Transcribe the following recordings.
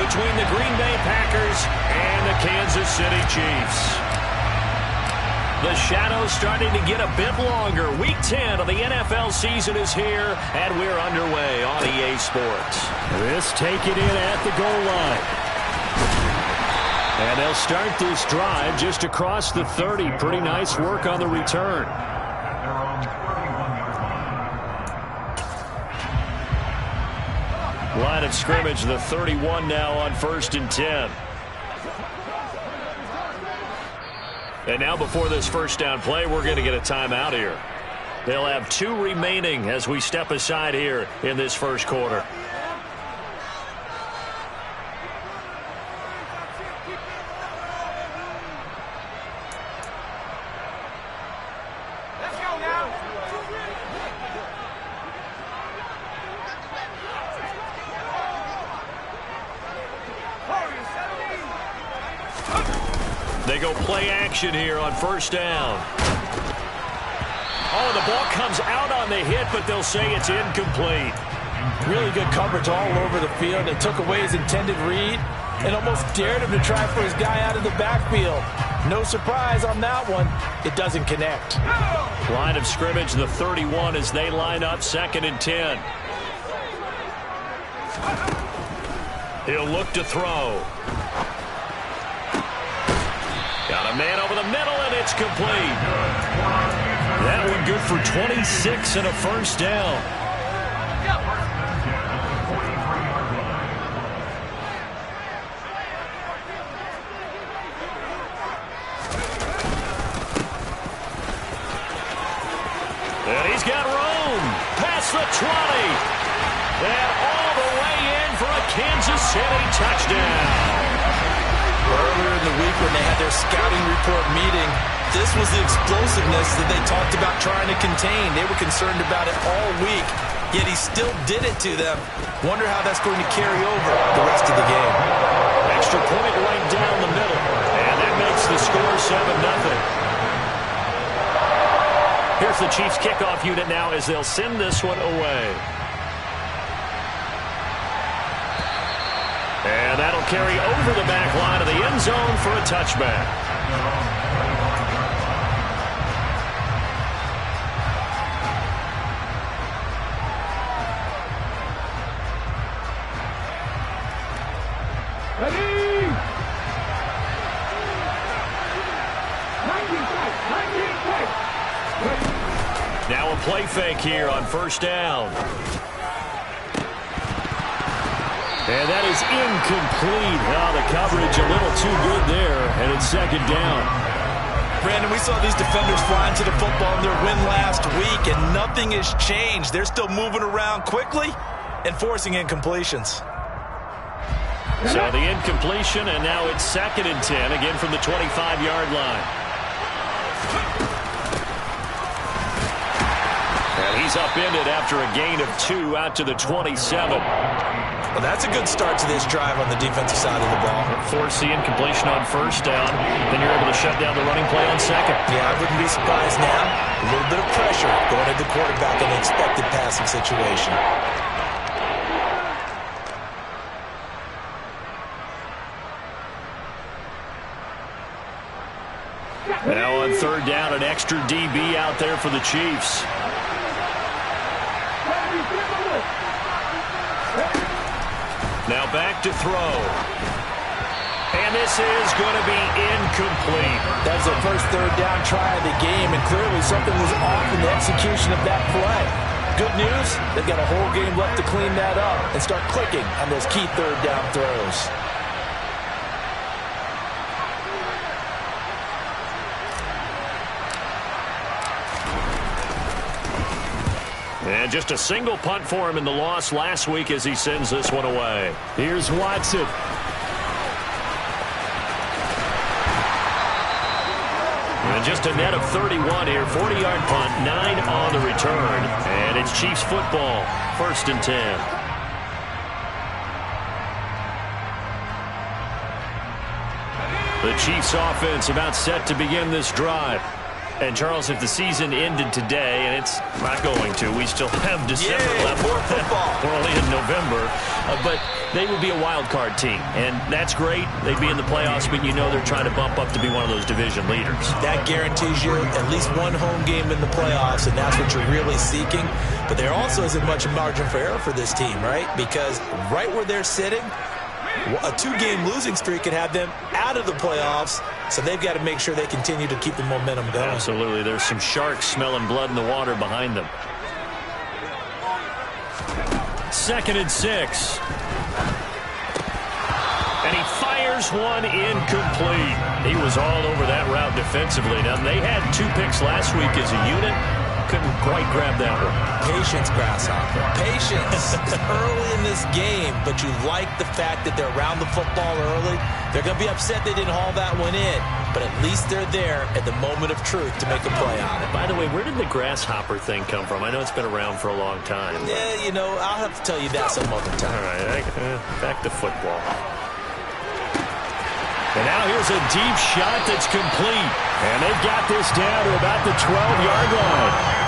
between the Green Bay Packers and the Kansas City Chiefs. The shadow's starting to get a bit longer. Week 10 of the NFL season is here, and we're underway on EA Sports. This take it in at the goal line. And they'll start this drive just across the 30. Pretty nice work on the return. Line of scrimmage, the 31 now on 1st and 10. And now before this first down play, we're going to get a timeout here. They'll have 2 remaining as we step aside here in this first quarter. They go play action here on 1st down. Oh, the ball comes out on the hit, but they'll say it's incomplete. Really good coverage all over the field. They took away his intended read and almost dared him to try for his guy out of the backfield. No surprise on that one. It doesn't connect. Line of scrimmage, the 31 as they line up 2nd and 10. He'll look to throw. Got a man over the middle, and it's complete. That one good for 26 and a 1st down. And he's got room. Past the 20. And all the way in for a Kansas City touchdown. Earlier in the week when they had their scouting report meeting, this was the explosiveness that they talked about trying to contain. They were concerned about it all week, yet he still did it to them. Wonder how that's going to carry over the rest of the game. Extra point right down the middle, and that makes the score 7-0. Here's the Chiefs kickoff unit now as they'll send this one away. And that'll carry over the back line of the end zone for a touchback. Ready? Now a play fake here on 1st down. And that is incomplete. Oh, the coverage a little too good there, and it's 2nd down. Brandon, we saw these defenders flying to the football in their win last week, and nothing has changed. They're still moving around quickly and forcing incompletions. So the incompletion, and now it's 2nd and 10, again from the 25-yard line. And he's upended after a gain of 2 out to the 27. Well, that's a good start to this drive on the defensive side of the ball. Force the incompletion on 1st down. Then you're able to shut down the running play on 2nd. Yeah, I wouldn't be surprised now. A little bit of pressure going at the quarterback in an expected passing situation. Now on 3rd down, an extra DB out there for the Chiefs. Now back to throw. And this is going to be incomplete. That's their first 3rd down try of the game, and clearly something was off in the execution of that play. Good news, they've got a whole game left to clean that up and start clicking on those key 3rd down throws. And just a single punt for him in the loss last week as he sends this one away. Here's Watson. And just a net of 31 here. 40-yard punt, 9 on the return. And it's Chiefs football, 1st and 10. The Chiefs offense about set to begin this drive. And, Charles, if the season ended today, and it's not going to, we still have December left. More football. We're only in November. But they would be a wild card team, and that's great. They'd be in the playoffs, but you know they're trying to bump up to be one of those division leaders. That guarantees you at least one home game in the playoffs, and that's what you're really seeking. But there also isn't much margin for error for this team, right? Because right where they're sitting, a 2-game losing streak could have them out of the playoffs, so they've got to make sure they continue to keep the momentum going. Absolutely. There's some sharks smelling blood in the water behind them. 2nd and 6. And he fires one incomplete. He was all over that route defensively. Now, they had 2 picks last week as a unit. Couldn't quite grab that one. Patience, Grasshopper. Patience. Early in this game, but you like the fact that they're around the football early. They're going to be upset they didn't haul that one in, but at least they're there at the moment of truth to make a play on it. By the way, where did the grasshopper thing come from? I know it's been around for a long time. Yeah, you know, I'll have to tell you that some other time. All right, back to football. And now here's a deep shot that's complete. And they've got this down to about the 12-yard line.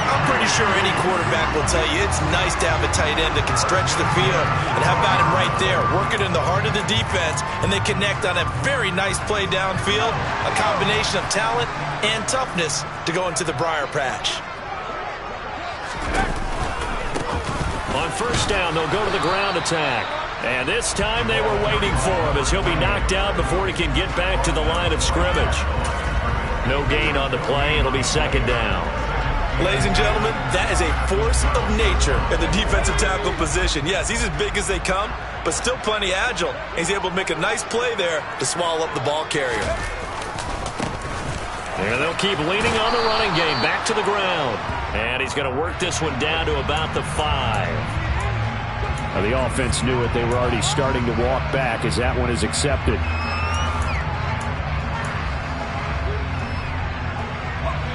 I'm pretty sure any quarterback will tell you it's nice to have a tight end that can stretch the field. And how about him right there, working in the heart of the defense, and they connect on a very nice play downfield, a combination of talent and toughness to go into the briar patch. On 1st down, they'll go to the ground attack. And this time they were waiting for him as he'll be knocked out before he can get back to the line of scrimmage. No gain on the play. It'll be 2nd down. Ladies and gentlemen, that is a force of nature in the defensive tackle position. Yes, he's as big as they come, but still plenty agile. He's able to make a nice play there to swallow up the ball carrier. And they'll keep leaning on the running game. Back to the ground. And he's going to work this one down to about the 5. Now, the offense knew it. They were already starting to walk back as that one is accepted.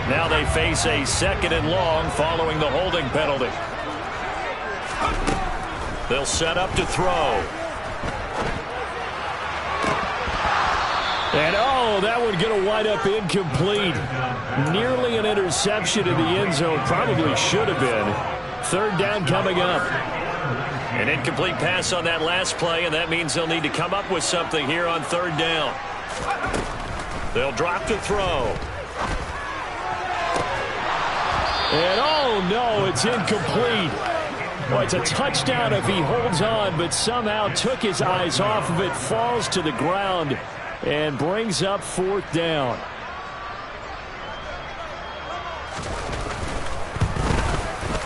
Now they face a 2nd and long following the holding penalty. They'll set up to throw. And, oh, that one going to wind up incomplete. Nearly an interception in the end zone. Probably should have been. 3rd down coming up. An incomplete pass on that last play, and that means they'll need to come up with something here on 3rd down. They'll drop to throw. And, oh, no, it's incomplete. Well, it's a touchdown if he holds on, but somehow took his eyes off of it, falls to the ground, and brings up 4th down.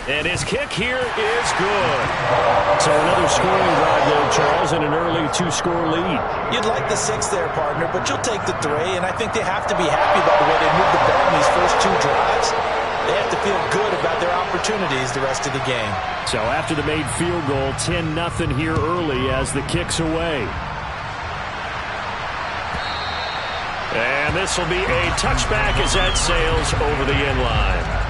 And his kick here is good. So another scoring drive there, Charles, and an early 2-score lead. You'd like the 6 there, partner, but you'll take the 3, and I think they have to be happy about the way they moved the ball in these first 2 drives. They have to feel good about their opportunities the rest of the game. So after the made field goal, 10-0 here early as the kick's away. And this will be a touchback as that sails over the end line.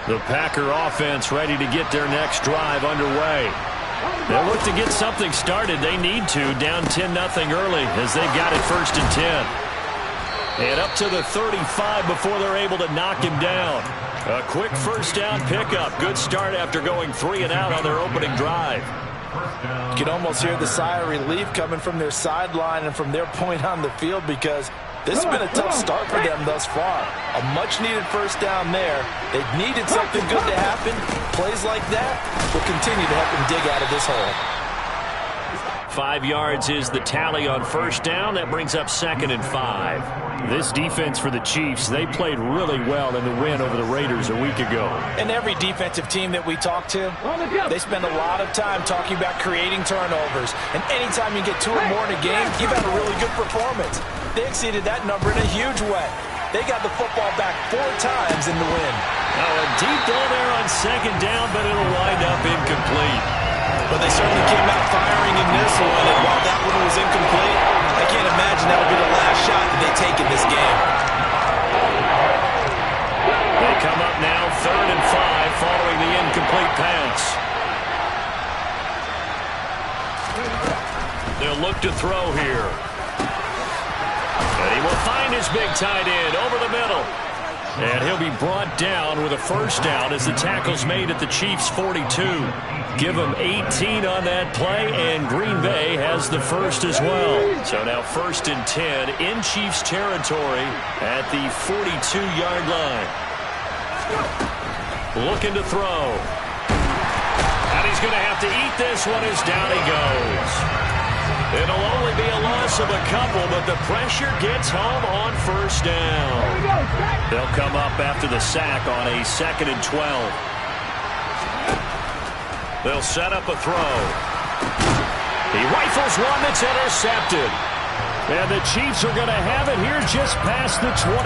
The Packer offense ready to get their next drive underway. They'll look to get something started. They need to, down 10-0 early as they've got it 1st and 10. And up to the 35 before they're able to knock him down. A quick 1st down pickup. Good start after going 3 and out on their opening drive. You can almost hear the sigh of relief coming from their sideline and from their point on the field because this has been a tough start for them thus far. A much-needed 1st down there. They needed something good to happen. Plays like that will continue to help them dig out of this hole. 5 yards is the tally on 1st down. That brings up 2nd and 5. This defense for the Chiefs, they played really well in the win over the Raiders a week ago. And every defensive team that we talk to, they spend a lot of time talking about creating turnovers. And anytime you get 2 or more in a game, you've had a really good performance. They exceeded that number in a huge way. They got the football back 4 times in the win. Now a deep ball there on 2nd down, but it'll wind up incomplete. But they certainly came out firing in this one, and while that one was incomplete, I can't imagine that'll be the last shot that they take in this game. They come up now 3rd and 5 following the incomplete pass. They'll look to throw here. And he will find his big tight end over the middle. And he'll be brought down with a first down as the tackle's made at the Chiefs' 42. Give them 18 on that play, and Green Bay has the first as well. So now 1st and 10 in Chiefs territory at the 42-yard line. Looking to throw. And he's going to have to eat this one as down he goes. It'll only be a loss of a couple, but the pressure gets home on first down. They'll come up after the sack on a 2nd and 12. They'll set up a throw. He rifles one that's intercepted. And the Chiefs are going to have it here just past the 25.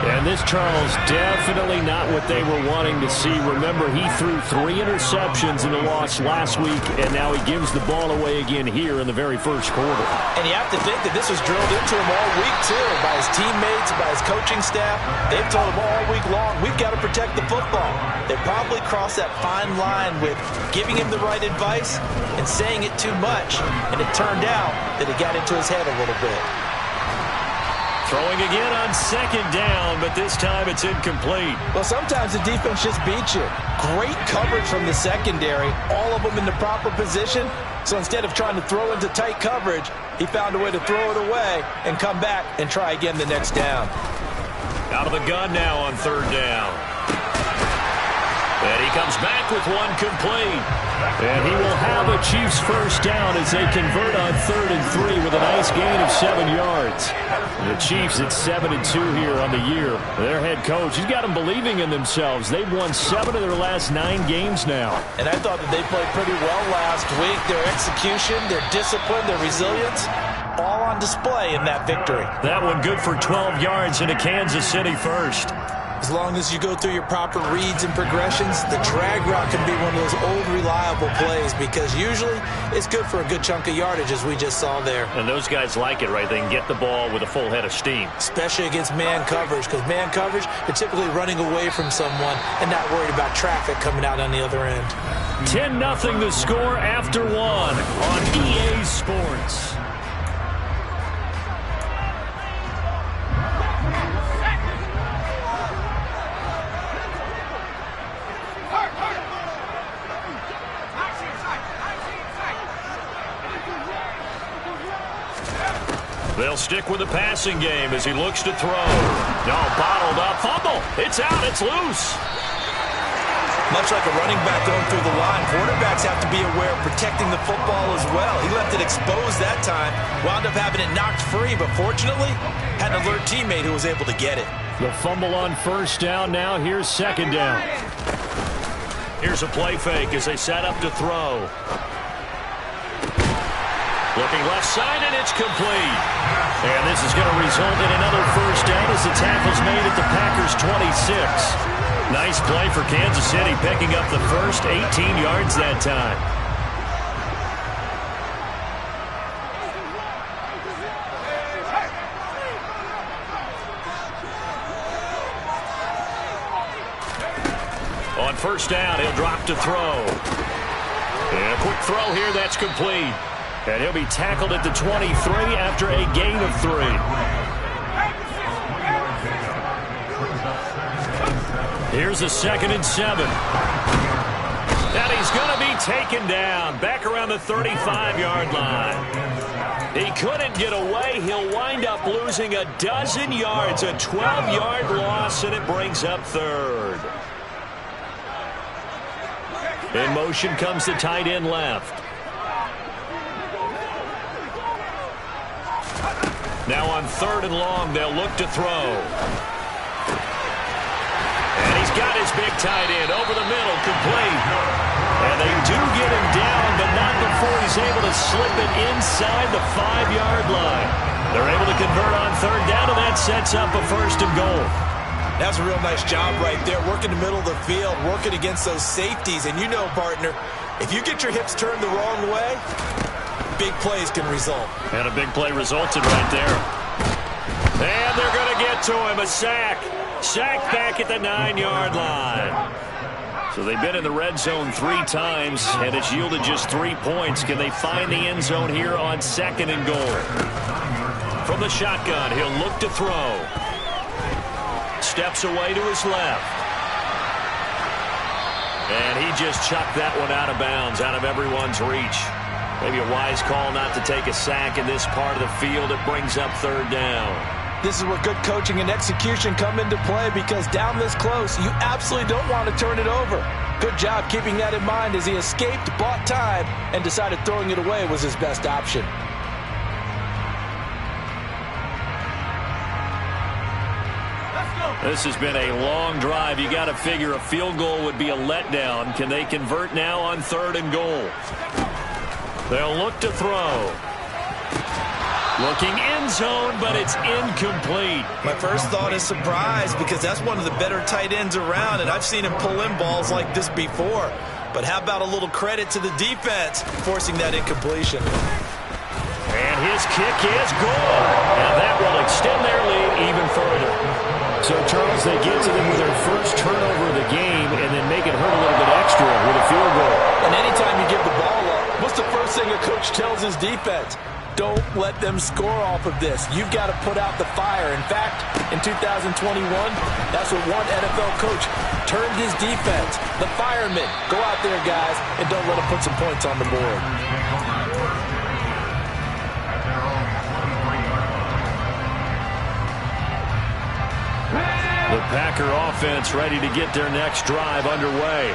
And this, Charles, definitely not what they were wanting to see. Remember, he threw 3 interceptions in the loss last week, and now he gives the ball away again here in the very first quarter. And you have to think that this was drilled into him all week, too, by his teammates, by his coaching staff. They've told him all week long, we've got to protect the football. They probably crossed that fine line with giving him the right advice and saying it too much. And it turned out that it got into his head a little bit. Throwing again on 2nd down, but this time it's incomplete. Well, sometimes the defense just beats you. Great coverage from the secondary, all of them in the proper position. So instead of trying to throw into tight coverage, he found a way to throw it away and come back and try again the next down. Out of the gun now on 3rd down. And he comes back with one complete. And he will have a Chiefs first down as they convert on 3rd and 3 with a nice gain of 7 yards. The Chiefs at 7-2 here on the year. Their head coach, he's got them believing in themselves. They've won 7 of their last 9 games now. And I thought that they played pretty well last week. Their execution, their discipline, their resilience, all on display in that victory. That one good for 12 yards into Kansas City first. As long as you go through your proper reads and progressions, the drag route can be one of those old reliable plays because usually it's good for a good chunk of yardage, as we just saw there. And those guys like it, right? They can get the ball with a full head of steam. Especially against man coverage, because man coverage, they're typically running away from someone and not worried about traffic coming out on the other end. 10-0 the score after 1 on EA Sports. They'll stick with the passing game as he looks to throw. No, bottled up. Fumble. It's out. It's loose. Much like a running back going through the line, quarterbacks have to be aware of protecting the football as well. He left it exposed that time, wound up having it knocked free, but fortunately, had an alert teammate who was able to get it. The fumble on first down now. Here's 2nd down. Here's a play fake as they set up to throw. Looking left side, and it's complete. And this is going to result in another first down as the tackle's made at the Packers' 26. Nice play for Kansas City, picking up the first 18 yards that time. On first down, he'll drop to throw. And a quick throw here, that's complete. And he'll be tackled at the 23 after a gain of 3. Here's a 2nd and 7. And he's going to be taken down back around the 35-yard line. He couldn't get away. He'll wind up losing a dozen yards, a 12-yard loss, and it brings up 3rd. In motion comes the tight end left. Now on 3rd and long, they'll look to throw. And he's got his big tight end over the middle, complete. And they do get him down, but not before he's able to slip it inside the 5-yard line. They're able to convert on 3rd down, and that sets up a 1st and goal. That's a real nice job right there, working the middle of the field, working against those safeties. And you know, partner, If you get your hips turned the wrong way, big plays can result. And a big play resulted right there. And they're going to get to him. A sack. Sacked back at the 9-yard line. So they've been in the red zone 3 times, and it's yielded just 3 points. Can they find the end zone here on 2nd and goal? From the shotgun, he'll look to throw. Steps away to his left. And he just chucked that one out of bounds, out of everyone's reach. Maybe a wise call not to take a sack in this part of the field. It brings up 3rd down. This is where good coaching and execution come into play, because down this close, you absolutely don't want to turn it over. Good job keeping that in mind as he escaped, bought time, and decided throwing it away was his best option. This has been a long drive. You got to figure a field goal would be a letdown. Can they convert now on 3rd and goal? They'll look to throw. Looking end zone, but it's incomplete. My first thought is surprise, because that's one of the better tight ends around, and I've seen him pull in balls like this before. But how about a little credit to the defense forcing that incompletion? And his kick is good. Now that will extend their lead even further. So, Charles, they get to them with their first turnover of the game and then make it hurt a little bit extra with a field goal. And anytime you give the ball up, what's the first thing a coach tells his defense? Don't let them score off of this. You've got to put out the fire. In fact, in 2021, that's what one NFL coach termed his defense. The firemen. Go out there, guys, and don't let them put some points on the board. The Packer offense ready to get their next drive underway.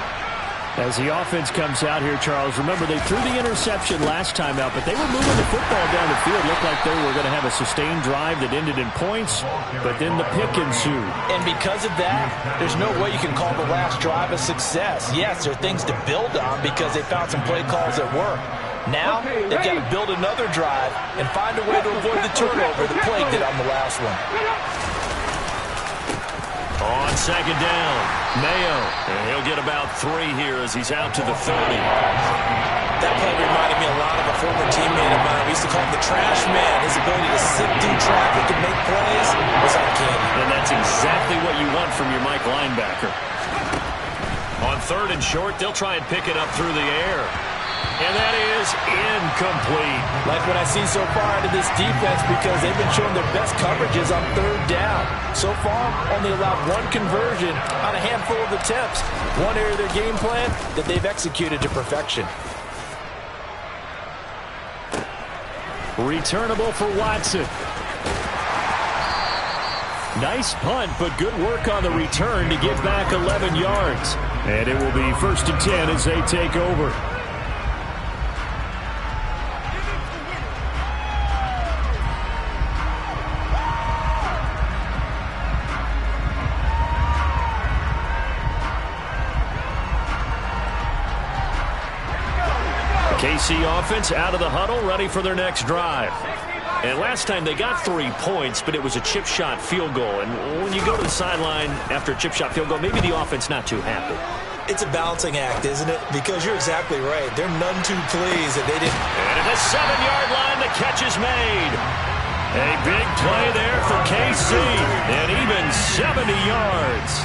As the offense comes out here, Charles, remember they threw the interception last time out, but they were moving the football down the field. Looked like they were going to have a sustained drive that ended in points, but then the pick ensued. And because of that, there's no way you can call the last drive a success. Yes, there are things to build on because they found some play calls that work. Now, they've got to build another drive and find a way to avoid the turnover the play did on the last one. On 2nd down, Mayo. And he'll get about 3 here as he's out to the 30. That play reminded me a lot of a former teammate of mine. We used to call him the trash man. His ability to sift through traffic and make plays was uncanny. And that's exactly what you want from your Mike linebacker. On 3rd and short, they'll try and pick it up through the air. And that is incomplete. Like what I see so far out of this defense, because they've been showing their best coverages on 3rd down. So far, only allowed 1 conversion on a handful of attempts. One area of their game plan that they've executed to perfection. Returnable for Watson. Nice punt, but good work on the return to get back 11 yards. And it will be 1st and 10 as they take over. KC offense out of the huddle, ready for their next drive. And last time they got 3 points, but it was a chip shot field goal. And when you go to the sideline after a chip shot field goal, maybe the offense not too happy. It's a balancing act, isn't it? Because you're exactly right. They're none too pleased that they didn't. And at the 7-yard line, the catch is made. A big play there for KC. And even 70 yards.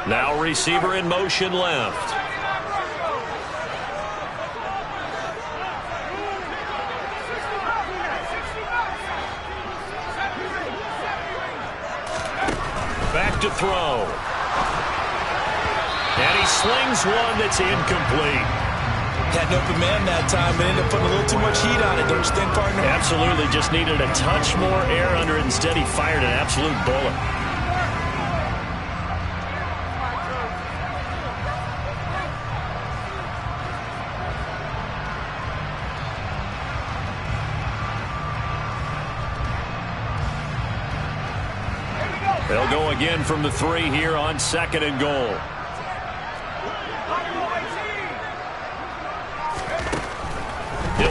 Now receiver in motion left. Back to throw. And he slings one that's incomplete. Had an open man that time, but ended up putting a little too much heat on it, don't you think, partner? Absolutely, just needed a touch more air under it. Instead, he fired an absolute bullet. They'll go again from the 3 here on 2nd and goal.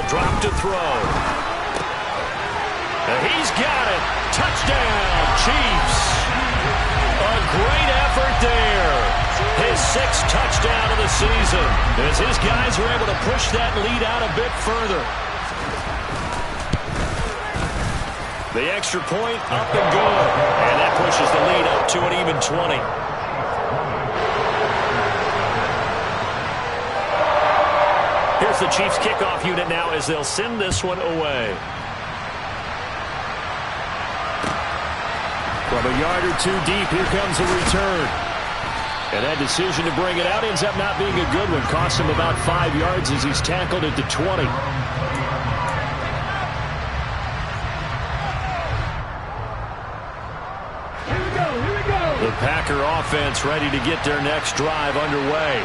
Drop to throw. He's got it. Touchdown, Chiefs. A great effort there. His 6th touchdown of the season as his guys were able to push that lead out a bit further. The extra point up and good. And that pushes the lead up to an even 20. Here's the Chiefs kickoff unit now as they'll send this one away. From a yard or two deep, here comes a return. And that decision to bring it out ends up not being a good one. Costs him about 5 yards as he's tackled at the 20. The Packer offense ready to get their next drive underway.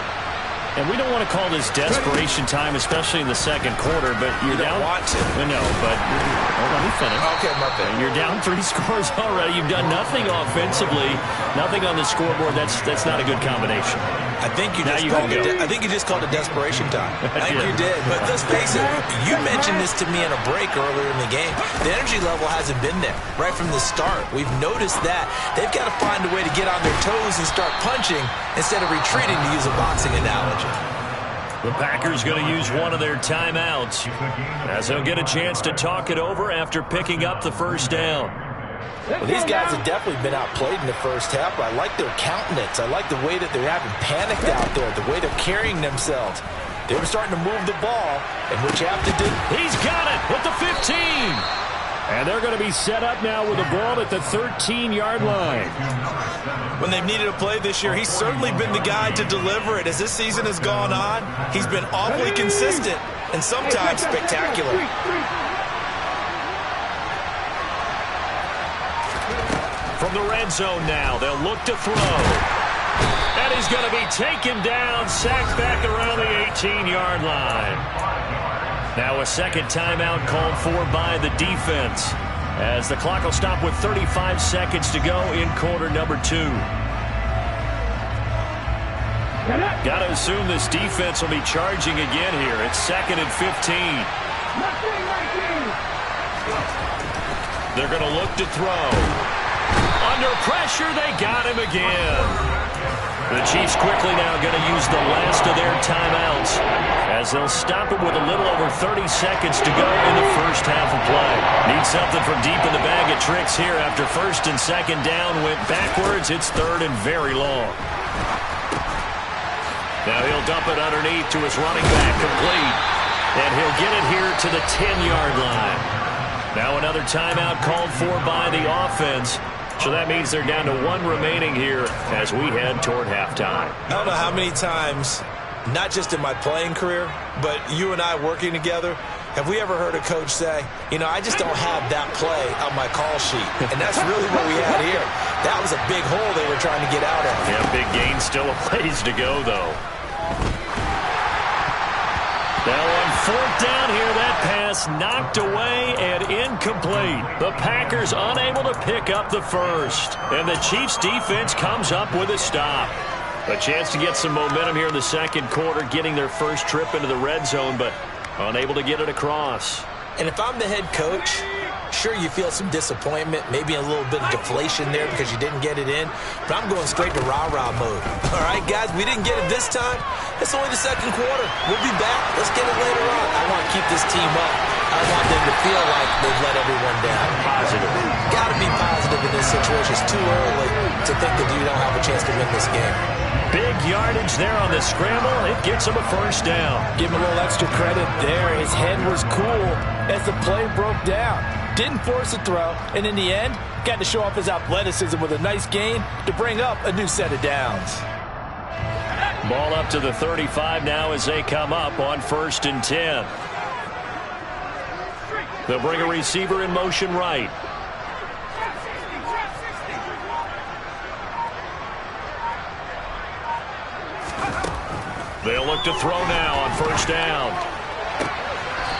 And we don't want to call this desperation time, especially in the second quarter, but you're down. Want to. No, but let me finish. Okay, my bad. You're down 3 scores already. You've done nothing offensively, nothing on the scoreboard. That's not a good combination. I think you just called it desperation time. I think you did. But let's face it, you mentioned this to me in a break earlier in the game. The energy level hasn't been there right from the start. We've noticed that. They've got to find a way to get on their toes and start punching instead of retreating, to use a boxing analogy. The Packers going to use one of their timeouts as they'll get a chance to talk it over after picking up the first down. Well, these guys have definitely been outplayed in the first half, but I like their countenance. I like the way that they're having panicked out there, the way they're carrying themselves. They were starting to move the ball, and what you have to do... He's got it with the 15. And they're going to be set up now with the ball at the 13-yard line. When they've needed a play this year, he's certainly been the guy to deliver it. As this season has gone on, he's been awfully consistent and sometimes spectacular. From the red zone now, they'll look to throw. And he's going to be taken down, sacked back around the 18-yard line. Now a second timeout called for by the defense, as the clock will stop with 35 seconds to go in quarter number 2. Got to assume this defense will be charging again here. It's 2nd and 15. They're going to look to throw. Under pressure, they got him again. The Chiefs quickly now going to use the last of their timeouts as they'll stop it with a little over 30 seconds to go in the first half of play. Need something from deep in the bag of tricks here after 1st and 2nd down went backwards. It's 3rd and very long. Now he'll dump it underneath to his running back, complete. And he'll get it here to the 10-yard line. Now another timeout called for by the offense. So that means they're down to 1 remaining here as we head toward halftime. I don't know how many times, not just in my playing career, but you and I working together, have we ever heard a coach say, you know, I just don't have that play on my call sheet. And that's really what we had here. That was a big hole they were trying to get out of. Yeah, big gain, still a ways to go, though. Now on 4th down here, that pass knocked away and incomplete. The Packers unable to pick up the first. And the Chiefs defense comes up with a stop. A chance to get some momentum here in the second quarter, getting their first trip into the red zone, but unable to get it across. And if I'm the head coach, sure, you feel some disappointment, maybe a little bit of deflation there because you didn't get it in, but I'm going straight to rah-rah mode. All right, guys, we didn't get it this time. It's only the second quarter. We'll be back. Let's get it later on. I want to keep this team up. I want them to feel like they've let everyone down. Positive. Got to be positive in this situation. It's too early to think that you don't have a chance to win this game. Big yardage there on the scramble. It gets him a first down. Give him a little extra credit there. His head was cool as the play broke down. Didn't force a throw, and in the end, got to show off his athleticism with a nice gain to bring up a new set of downs. Ball up to the 35 now as they come up on 1st and 10. They'll bring a receiver in motion right. They'll look to throw now on 1st down.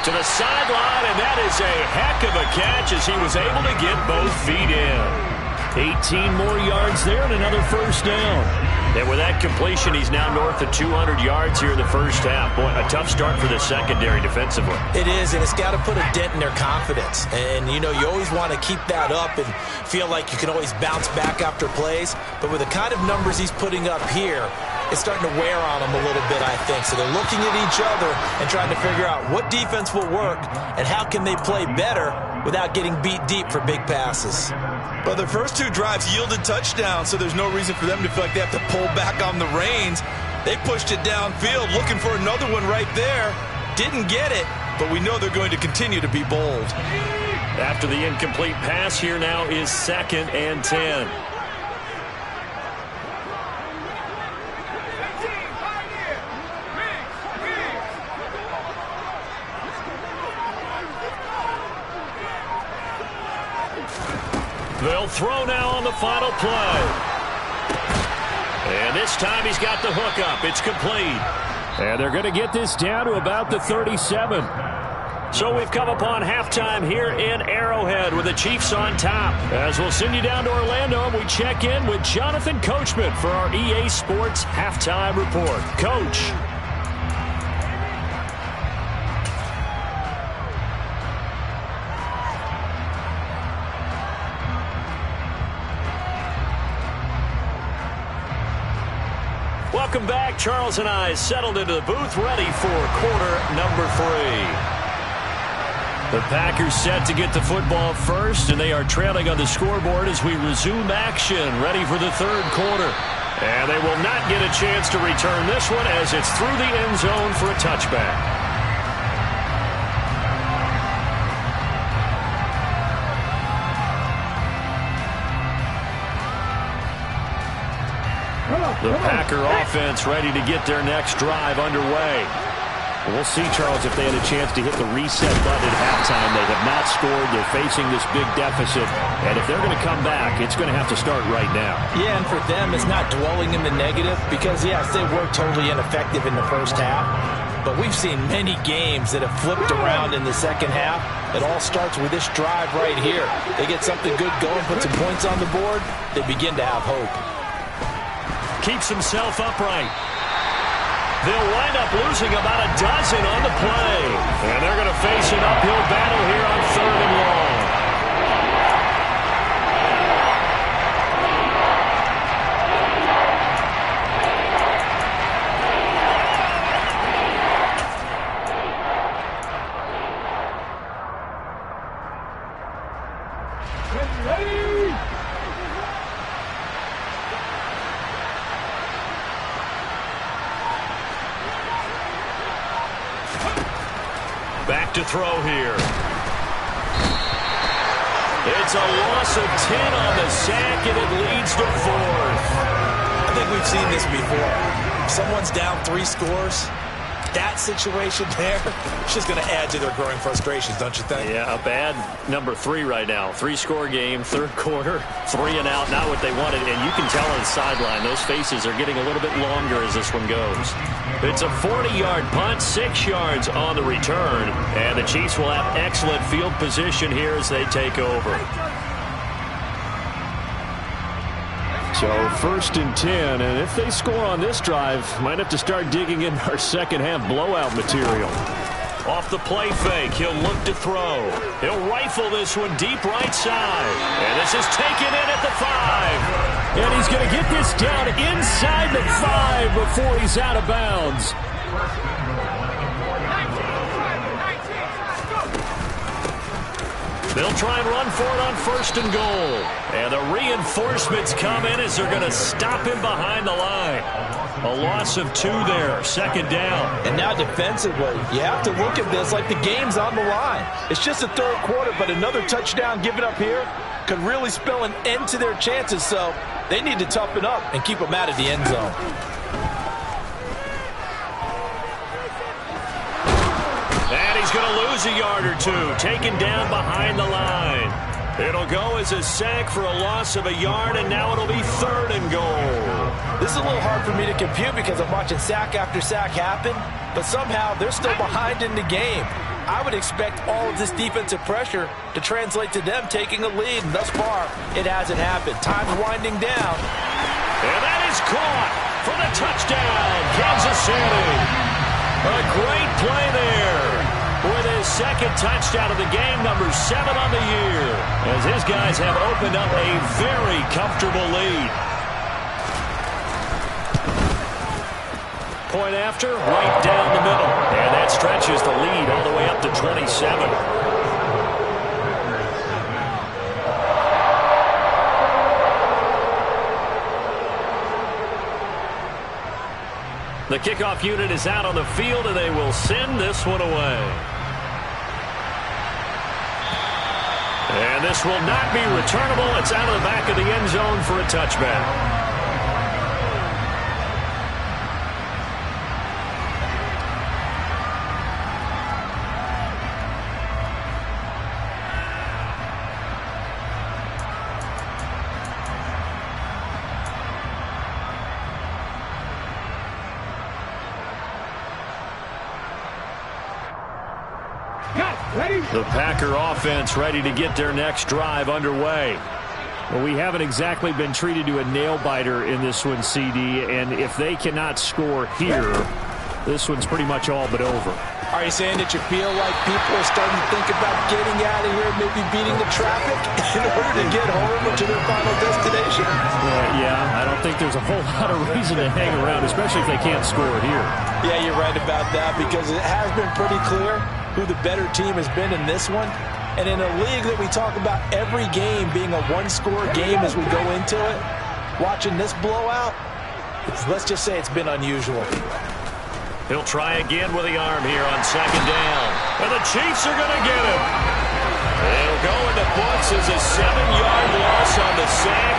To the sideline, and that is a heck of a catch as he was able to get both feet in. 18 more yards there and another first down. And with that completion, he's now north of 200 yards here in the first half. Boy, a tough start for the secondary defensively. It is, and it's got to put a dent in their confidence. And, you know, you always want to keep that up and feel like you can always bounce back after plays. But with the kind of numbers he's putting up here, it's starting to wear on them a little bit, I think. So they're looking at each other and trying to figure out what defense will work and how can they play better without getting beat deep for big passes. Well, their first two drives yielded touchdowns, so there's no reason for them to feel like they have to pull back on the reins. They pushed it downfield, looking for another one right there. Didn't get it, but we know they're going to continue to be bold. After the incomplete pass, here now is 2nd and 10. They'll throw now on the final play. And this time he's got the hook up. It's complete. And they're going to get this down to about the 37. So we've come upon halftime here in Arrowhead with the Chiefs on top. As we'll send you down to Orlando, and we check in with Jonathan Coachman for our EA Sports Halftime Report. Coach. Welcome back. Charles and I settled into the booth, ready for quarter number 3. The Packers set to get the football first, and they are trailing on the scoreboard as we resume action, ready for the third quarter. And they will not get a chance to return this one as it's through the end zone for a touchback. The Packer offense ready to get their next drive underway. We'll see, Charles, if they had a chance to hit the reset button at halftime. They have not scored. They're facing this big deficit. And if they're going to come back, it's going to have to start right now. Yeah, and for them, it's not dwelling in the negative because, yes, they were totally ineffective in the first half. But we've seen many games that have flipped around in the second half. It all starts with this drive right here. They get something good going, put some points on the board, they begin to have hope. Keeps himself upright. They'll wind up losing about a dozen on the play. And they're going to face an uphill battle here on 3rd and long. Back to throw here. It's a loss of 10 on the sack, and it leads to 4th. I think we've seen this before. Someone's down 3 scores. That situation there, it's just going to add to their growing frustrations, don't you think? Yeah, a bad number 3 right now. 3-score game, third quarter, 3 and out, not what they wanted. And you can tell on the sideline, those faces are getting a little bit longer as this one goes. It's a 40-yard punt, 6 yards on the return. And the Chiefs will have excellent field position here as they take over. So 1st and 10, and if they score on this drive, might have to start digging in our second half blowout material. Off the play fake, he'll look to throw. He'll rifle this one deep right side. And this is taken in at the 5. And he's going to get this down inside the 5 before he's out of bounds. They'll try and run for it on 1st and goal. And the reinforcements come in as they're going to stop him behind the line. A loss of 2 there, 2nd down. And now defensively, you have to look at this like the game's on the line. It's just the third quarter, but another touchdown given up here could really spell an end to their chances. So they need to toughen up and keep them out of the end zone. And he's going to lose a yard or 2, taken down behind the line. It'll go as a sack for a loss of a yard, and now it'll be 3rd and goal. This is a little hard for me to compute because I'm watching sack after sack happen, but somehow they're still behind in the game. I would expect all of this defensive pressure to translate to them taking a lead, and thus far, it hasn't happened. Time's winding down, And that is caught for the touchdown, Kansas City. A great play there with his second touchdown of the game, number 7 on the year, as his guys have opened up a very comfortable lead. Point after, right down the middle. And that stretches the lead all the way up to 27. The kickoff unit is out on the field, and they will send this one away. And this will not be returnable. It's out of the back of the end zone for a touchback. The Packer offense ready to get their next drive underway. Well, we haven't exactly been treated to a nail-biter in this one, CD, and if they cannot score here, this one's pretty much all but over. Are you saying that you feel like people are starting to think about getting out of here, maybe beating the traffic in order to get home to their final destination? Yeah, I don't think there's a whole lot of reason to hang around, especially if they can't score here. Yeah, you're right about that, because it has been pretty clear who the better team has been in this one. And in a league that we talk about every game being a one-score game as we go into it, watching this blowout, let's just say it's been unusual. He'll try again with the arm here on second down. And the Chiefs are going to get him. It'll go in the books as a 7-yard loss on the sack.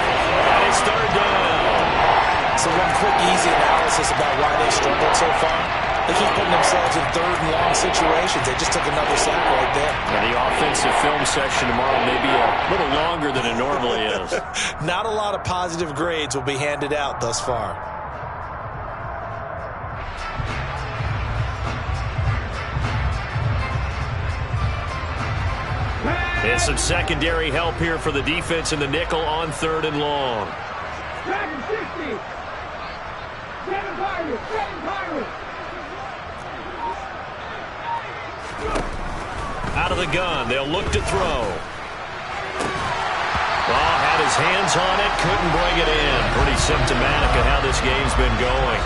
And it's third down. So one quick, easy analysis about why they struggled so far. They keep putting themselves in third and long situations. They just took another sack right there. And the offensive film section tomorrow may be a little longer than it normally is. Not a lot of positive grades will be handed out thus far. And some secondary help here for the defense in the nickel on third and long. Out of the gun, they'll look to throw. Ball had his hands on it, couldn't bring it in. Pretty symptomatic of how this game's been going.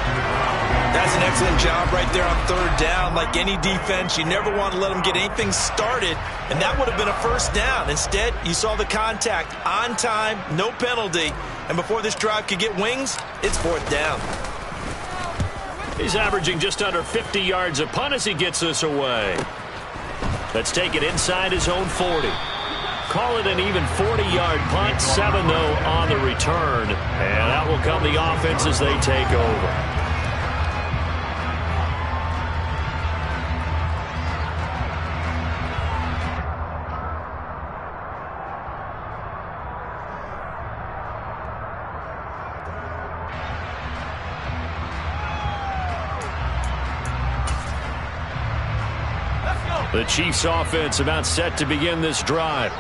That's an excellent job right there on third down. Like any defense, you never want to let them get anything started, and that would have been a first down. Instead, you saw the contact on time, no penalty, and before this drive could get wings, it's fourth down. He's averaging just under 50 yards a punt as he gets this away. Let's take it inside his own 40. Call it an even 40-yard punt, 7-0 on the return. And out will come the offense as they take over. The Chiefs offense about set to begin this drive.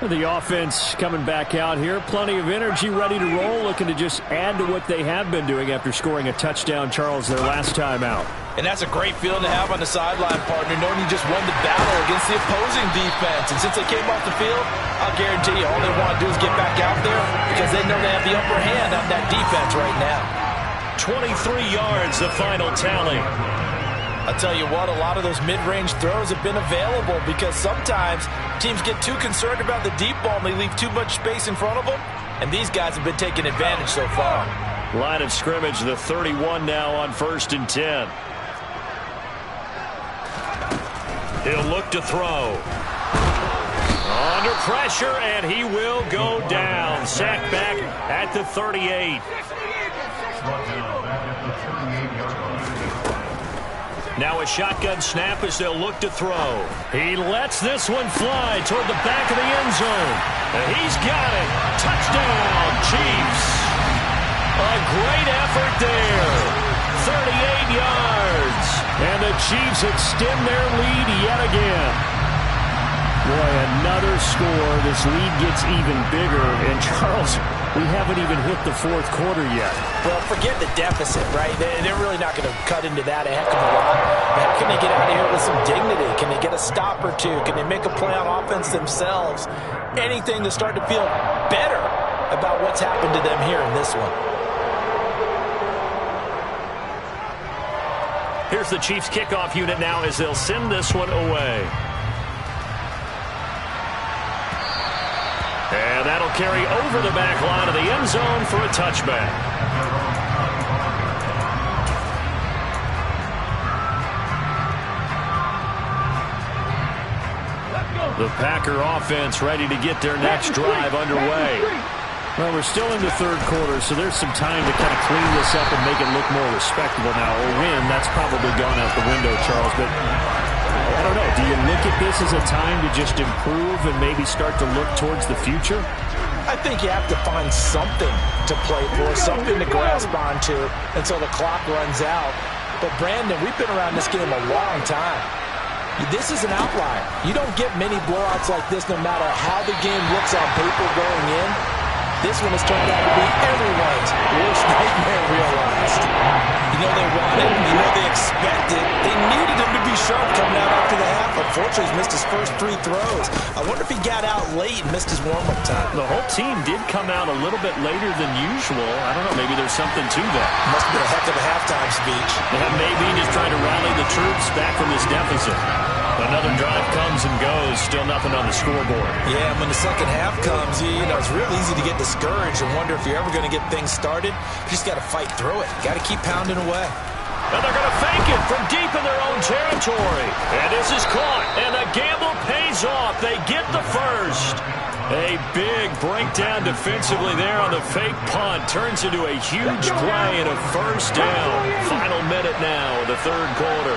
The offense coming back out here. Plenty of energy, ready to roll, looking to just add to what they have been doing after scoring a touchdown, Charles, their last time out. And that's a great feeling to have on the sideline, partner, knowing you just won the battle against the opposing defense. And since they came off the field, I'll guarantee you all they want to do is get back out there because they know they have the upper hand on that defense right now. 23 yards, the final tally. I'll tell you what, a lot of those mid-range throws have been available because sometimes teams get too concerned about the deep ball and they leave too much space in front of them, and these guys have been taking advantage so far. Line of scrimmage, the 31 now on 1st and 10. He'll look to throw. Under pressure, and he will go down. Sacked back at the 38. Now a shotgun snap as they'll look to throw. He lets this one fly toward the back of the end zone. And he's got it. Touchdown, Chiefs. A great effort there. 38 yards. And the Chiefs extend their lead yet again. Boy, another score. This lead gets even bigger. And, Charles, we haven't even hit the fourth quarter yet. Well, forget the deficit, right? They're really not going to cut into that a heck of a lot. But how can they get out of here with some dignity? Can they get a stop or two? Can they make a play on offense themselves? Anything to start to feel better about what's happened to them here in this one. Here's the Chiefs kickoff unit now as they'll send this one away. And that'll carry over the back line of the end zone for a touchback. The Packer offense ready to get their next drive underway. Well, we're still in the third quarter, so there's some time to kind of clean this up and make it look more respectable now. Or win, that's probably gone out the window, Charles. But I don't know. Do you look at this as a time to just improve and maybe start to look towards the future? I think you have to find something to play for, something to grasp onto until the clock runs out. But, Brandon, we've been around this game a long time. This is an outlier. You don't get many blowouts like this no matter how the game looks on paper going in. This one has turned out to be everyone's worst nightmare realized. You know they want it. You know they expect it. They needed him to be sharp coming out after the half. Unfortunately, he's missed his first 3 throws. I wonder if he got out late and missed his warm-up time. The whole team did come out a little bit later than usual. I don't know. Maybe there's something to that. Must have been a heck of a halftime speech. Yeah, maybe just trying to rally the troops back from this deficit. Another drive comes and goes. Still nothing on the scoreboard. Yeah, when the second half comes, you know, it's real easy to get discouraged and wonder if you're ever going to get things started. You just got to fight through it. Got to keep pounding away. And they're going to fake it from deep in their own territory. And this is caught. And the gamble pays off. They get the first. A big breakdown defensively there on the fake punt. Turns into a huge play and a first down. Final minute now of the third quarter.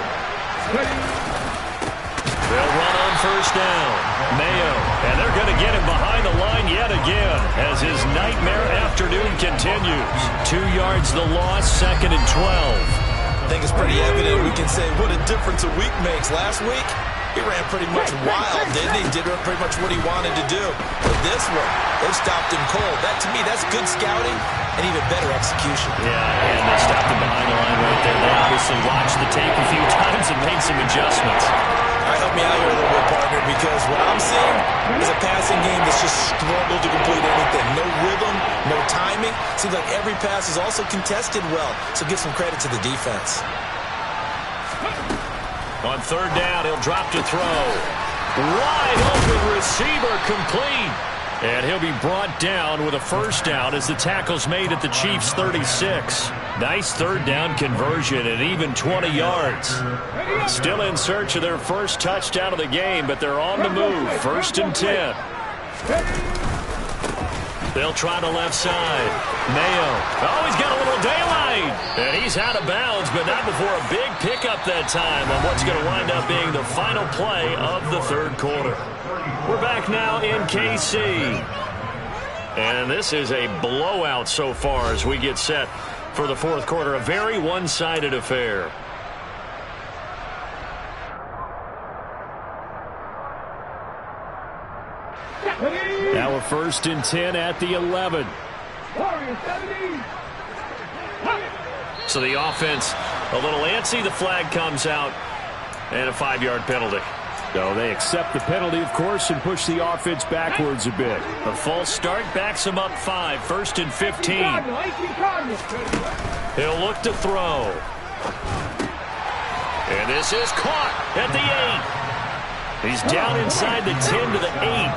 They'll run on first down. Mayo. And they're going to get him behind the line yet again as his nightmare afternoon continues. 2 yards the loss, 2nd and 12. I think it's pretty evident. We can say what a difference a week makes. Last week, he ran pretty much wild, didn't he? Did pretty much what he wanted to do. But this one, they stopped him cold. That, to me, that's good scouting and even better execution. Yeah, and they stopped him behind the line right there. They obviously watched the tape a few times and made some adjustments. All right, help me out here a little bit, partner, because what I'm seeing is a passing game that's just struggled to complete anything. No rhythm, no timing. Seems like every pass is also contested well, so give some credit to the defense. On third down, he'll drop to throw. Wide open receiver complete. And he'll be brought down with a first down as the tackle's made at the Chiefs' 36. Nice third down conversion and even 20 yards. Still in search of their first touchdown of the game, but they're on the move. 1st and 10. They'll try the left side. Mayo. Oh, he's got a little daylight. And he's out of bounds, but not before a big pickup that time on what's going to wind up being the final play of the third quarter. We're back now in KC. And this is a blowout so far as we get set for the fourth quarter. A very one-sided affair. Now a 1st and 10 at the 11. So the offense a little antsy. The flag comes out and a 5-yard penalty. So they accept the penalty, of course, and push the offense backwards a bit. A false start backs him up 5. 1st and 15. He'll look to throw. And this is caught at the 8. He's down inside the 10 to the 8.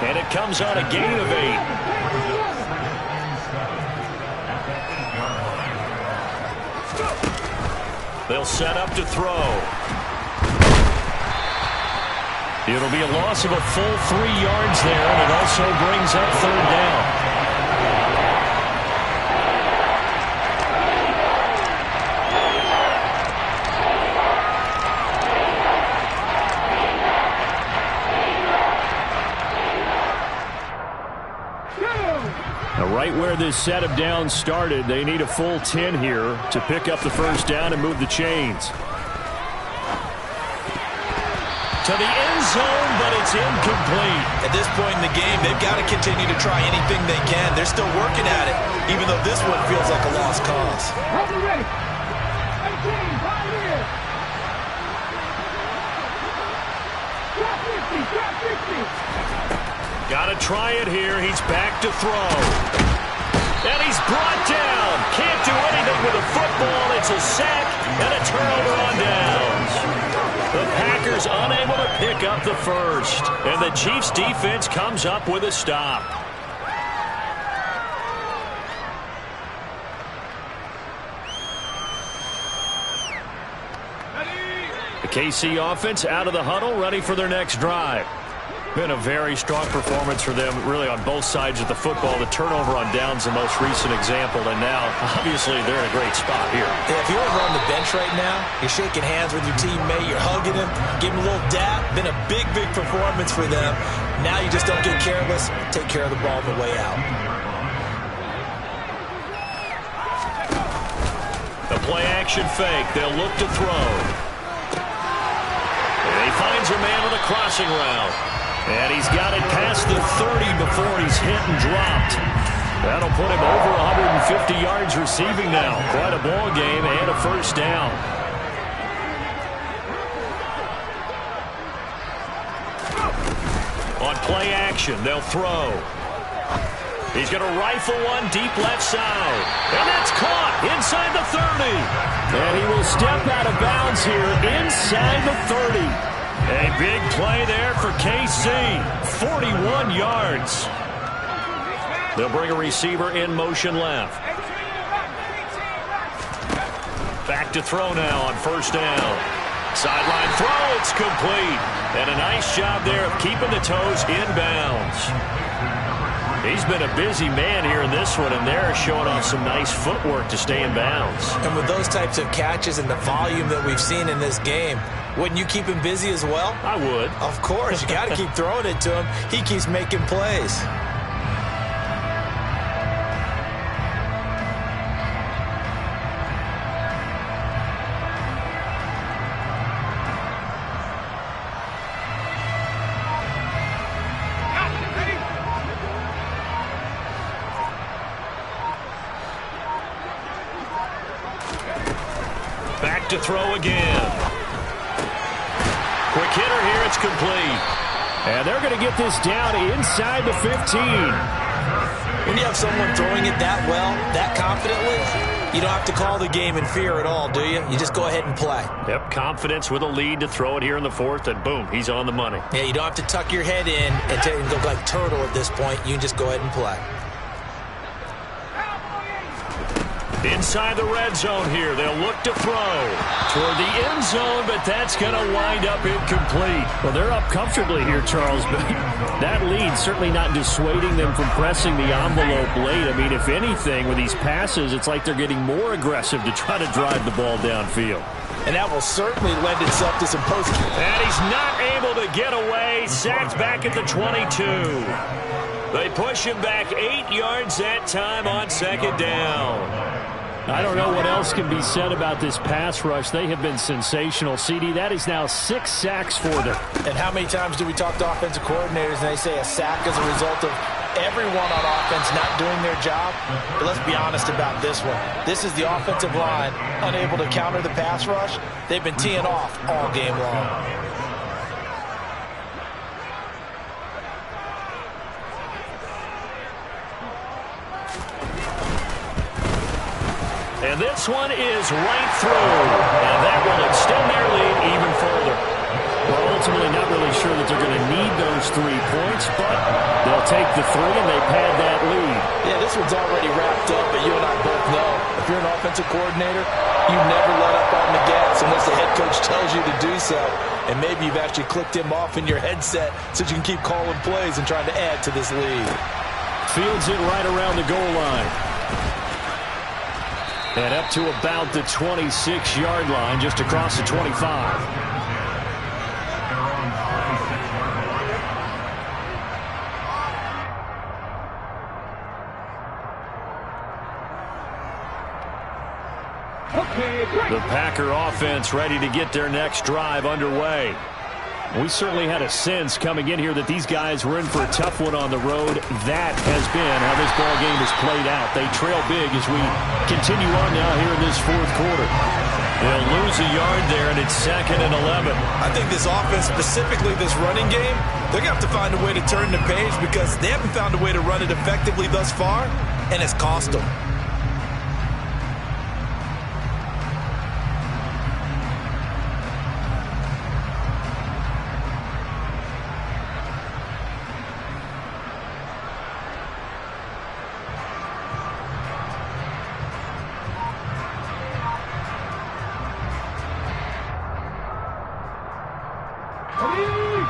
And it comes on a gain of 8. They'll set up to throw. It'll be a loss of a full 3 yards there, and it also brings up third down. Now, right where this set of downs started, they need a full 10 here to pick up the first down and move the chains. to the end zone, but it's incomplete. At this point in the game, they've got to continue to try anything they can. They're still working at it, even though this one feels like a lost cause. Ready. 18, right here. Drop 50. Got to try it here. He's back to throw. And he's brought down. Can't do anything with the football. It's a sack and a turnover on downs. The Packers unable to pick up the first. And the Chiefs defense comes up with a stop. The KC offense out of the huddle, ready for their next drive. Been a very strong performance for them, really, on both sides of the football. The turnover on downs, the most recent example, and now, obviously, they're in a great spot here. Yeah, if you're over on the bench right now, you're shaking hands with your teammate, you're hugging him, giving him a little dap. Been a big, big performance for them. Now you just don't get careless. Take care of the ball on the way out. The play-action fake. They'll look to throw. And he finds a man with a crossing route. And he's got it past the 30 before he's hit and dropped. That'll put him over 150 yards receiving now. Quite a ball game and a first down. On play action, they'll throw. He's going to rifle one deep left side. And that's caught inside the 30. And he will step out of bounds here inside the 30. A big play there for KC. 41 yards. They'll bring a receiver in motion left. Back to throw now on first down. Sideline throw, it's complete. And a nice job there of keeping the toes in bounds. He's been a busy man here in this one, and they're showing off some nice footwork to stay in bounds. And with those types of catches and the volume that we've seen in this game, wouldn't you keep him busy as well? I would. Of course. You got to keep throwing it to him. He keeps making plays. Back to throw again. Quick hitter here, it's complete. And they're going to get this down inside the 15. When you have someone throwing it that well, that confidently, you don't have to call the game in fear at all, do you? You just go ahead and play. Yep, confidence with a lead to throw it here in the fourth, and boom, he's on the money. Yeah, you don't have to tuck your head in and go like turtle at this point. You can just go ahead and play. Inside the red zone here, they'll look to throw toward the end zone, but that's going to wind up incomplete. Well, they're up comfortably here, Charles, but that lead certainly not dissuading them from pressing the envelope late. I mean, if anything, with these passes, it's like they're getting more aggressive to try to drive the ball downfield. And that will certainly lend itself to some post. And he's not able to get away. Sacked back at the 22. They push him back 8 yards that time on second down. I don't know what else can be said about this pass rush. They have been sensational. CD, that is now 6 sacks for them. And how many times do we talk to offensive coordinators and they say a sack is a result of everyone on offense not doing their job? But let's be honest about this one. This is the offensive line unable to counter the pass rush. They've been teeing off all game long. And this one is right through. And that will extend their lead even further. Well, ultimately not really sure that they're going to need those 3 points, but they'll take the 3 and they pad that lead. Yeah, this one's already wrapped up, but you and I both know if you're an offensive coordinator, you never let up on the gas unless the head coach tells you to do so. And maybe you've actually clicked him off in your headset so you can keep calling plays and trying to add to this lead. Fields it right around the goal line. And up to about the 26-yard line, just across the 25. Okay, great. The Packer offense ready to get their next drive underway. We certainly had a sense coming in here that these guys were in for a tough one on the road. That has been how this ball game has played out. They trail big as we continue on now here in this fourth quarter. They'll lose a yard there, and it's 2nd and 11. I think this offense, specifically this running game, they're going to have to find a way to turn the page because they haven't found a way to run it effectively thus far, and it's cost them.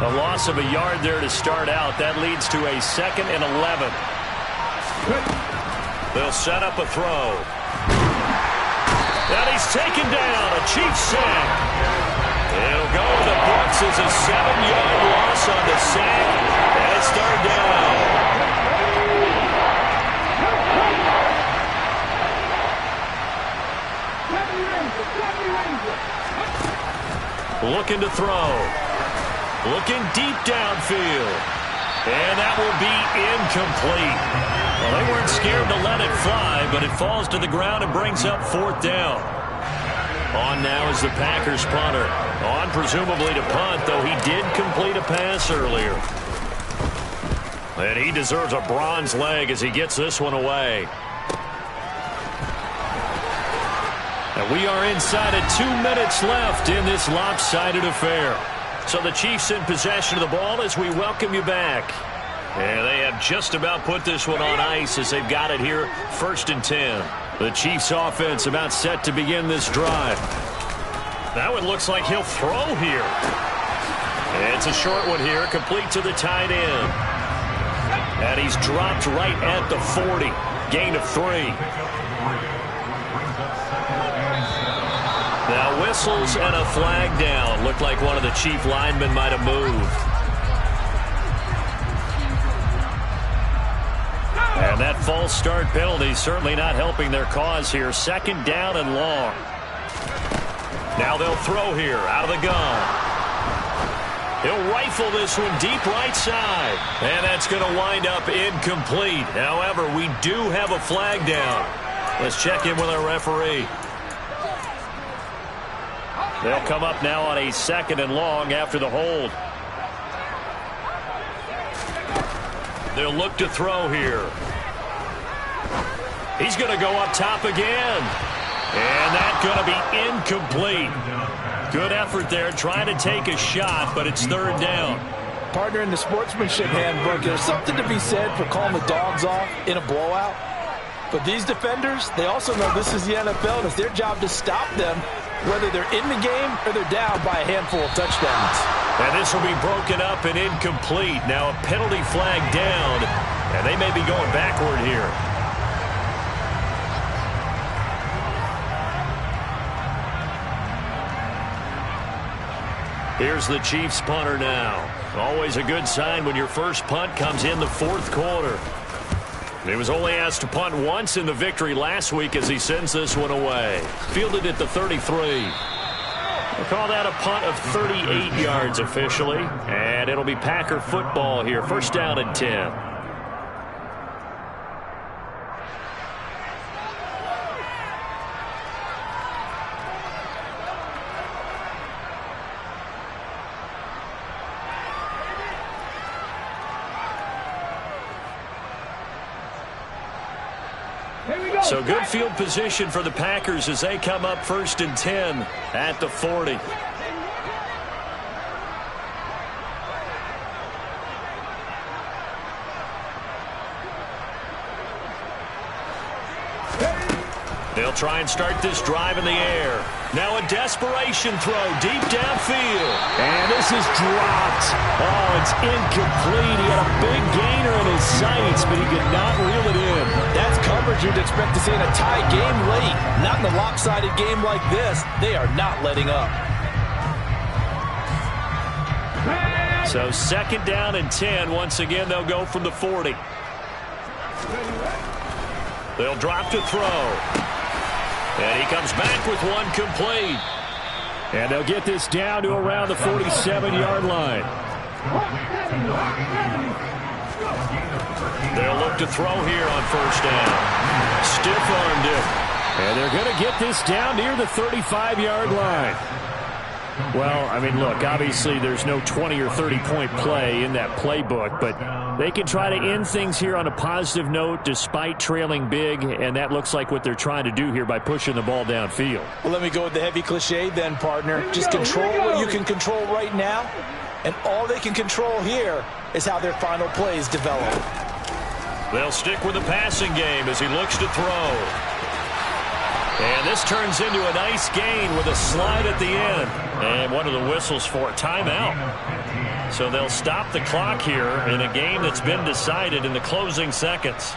A loss of a yard there to start out. That leads to a 2nd and 11. They'll set up a throw. And he's taken down. A Chiefs sack. It'll go to the books as a 7-yard loss on the sack. And it's 3rd down. Looking to throw. Looking deep downfield. And that will be incomplete. Well, they weren't scared to let it fly, but it falls to the ground and brings up 4th down. On now is the Packers punter. On presumably to punt, though he did complete a pass earlier. And he deserves a bronze leg as he gets this one away. And we are inside of 2 minutes left in this lopsided affair. So the Chiefs in possession of the ball as we welcome you back. And they have just about put this one on ice as they've got it here, 1st and 10. The Chiefs offense about set to begin this drive. Now it looks like he'll throw here. It's a short one here, complete to the tight end. And he's dropped right at the 40. Gain of 3. Now whistles and a flag down. Looked like one of the Chief linemen might have moved. And that false start penalty certainly not helping their cause here. 2nd down and long. Now they'll throw here out of the gun. He'll rifle this one deep right side. And that's going to wind up incomplete. However, we do have a flag down. Let's check in with our referee. They'll come up now on a 2nd and long after the hold. They'll look to throw here. He's going to go up top again. And that's going to be incomplete. Good effort there trying to take a shot, but it's 3rd down. Partner, in the sportsmanship handbook, there's something to be said for calling the dogs off in a blowout. But these defenders, they also know this is the NFL, and it's their job to stop them, whether they're in the game or they're down by a handful of touchdowns. And this will be broken up and incomplete. Now a penalty flag down, and they may be going backward here. Here's the Chiefs punter now. Always a good sign when your first punt comes in the 4th quarter. He was only asked to punt once in the victory last week as he sends this one away. Fielded at the 33. We'll call that a punt of 38 yards officially. And it'll be Packer football here. 1st down and 10. So good field position for the Packers as they come up 1st and 10 at the 40. They'll try and start this drive in the air. Now a desperation throw deep downfield. And this is dropped. Oh, it's incomplete. He had a big gainer in his sights, but he could not reel it in. That's coverage you'd expect to see in a tie game late. Not in a lopsided game like this. They are not letting up. So 2nd down and 10. Once again, they'll go from the 40. They'll drop to throw. And he comes back with one complete. And they'll get this down to around the 47-yard line. They'll look to throw here on first down. Stiff-armed it. And they're going to get this down near the 35-yard line. Well, I mean, look, obviously there's no 20 or 30-point play in that playbook, but they can try to end things here on a positive note despite trailing big, and that looks like what they're trying to do here by pushing the ball downfield. Well, let me go with the heavy cliche then, partner. Just control what you can control right now, and all they can control here is how their final plays develop. They'll stick with the passing game as he looks to throw. And this turns into a nice gain with a slide at the end. And one of the whistles for a timeout. So they'll stop the clock here in a game that's been decided in the closing seconds.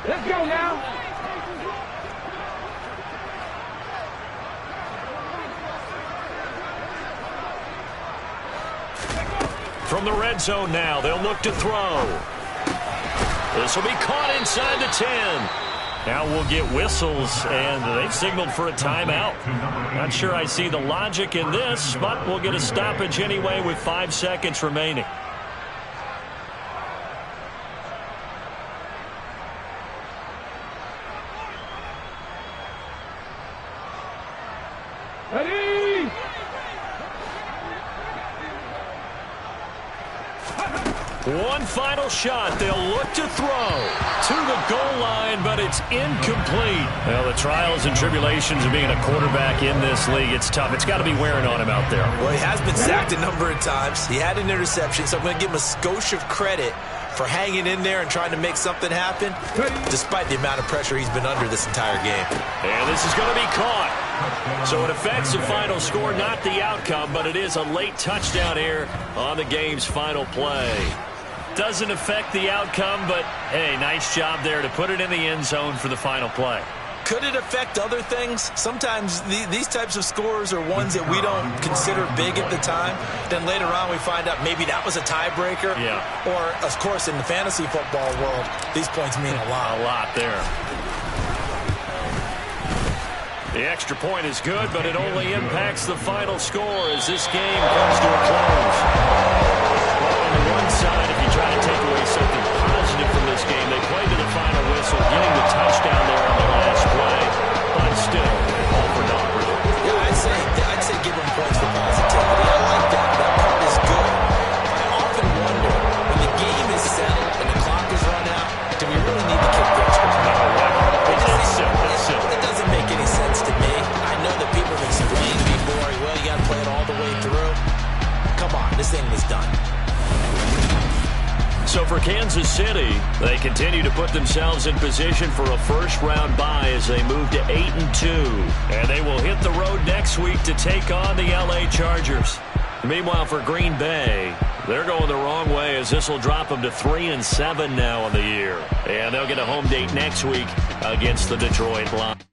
Let's go now. From the red zone now, they'll look to throw. This will be caught inside the 10. Now we'll get whistles, and they've signaled for a timeout. Not sure I see the logic in this, but we'll get a stoppage anyway with 5 seconds remaining. Ready? One final shot. They'll look to throw to the goal line, but it's incomplete. Well, the trials and tribulations of being a quarterback in this league, it's tough. It's got to be wearing on him out there. Well, he has been sacked a number of times. He had an interception, so I'm going to give him a skosh of credit for hanging in there and trying to make something happen, despite the amount of pressure he's been under this entire game. And this is going to be caught. So it affects the final score, not the outcome, but it is a late touchdown here on the game's final play. Doesn't affect the outcome, but, hey, nice job there to put it in the end zone for the final play. Could it affect other things? Sometimes these types of scores are ones that we don't consider big at the time. Then later on we find out maybe that was a tiebreaker. Yeah. Or, of course, in the fantasy football world, these points mean a lot. A lot there. The extra point is good, but it only impacts the final score as this game comes to a close. Well, on the one side, if you try to take away something positive from this game, they played to the final whistle, getting the touchdown there on the last play, but still, all for naught. Yeah, I'd say give them points for positivity. I like that. That part is good. I often wonder, when the game is settled and the clock is run out, do we really need to kick the extra point? It doesn't make any sense to me. I know that people have explained before, well, you got to play it all the way through. Come on, this thing was done. So for Kansas City, they continue to put themselves in position for a first-round bye as they move to 8-2. And they will hit the road next week to take on the L.A. Chargers. Meanwhile, for Green Bay, they're going the wrong way as this will drop them to 3-7 now on the year. And they'll get a home date next week against the Detroit Lions.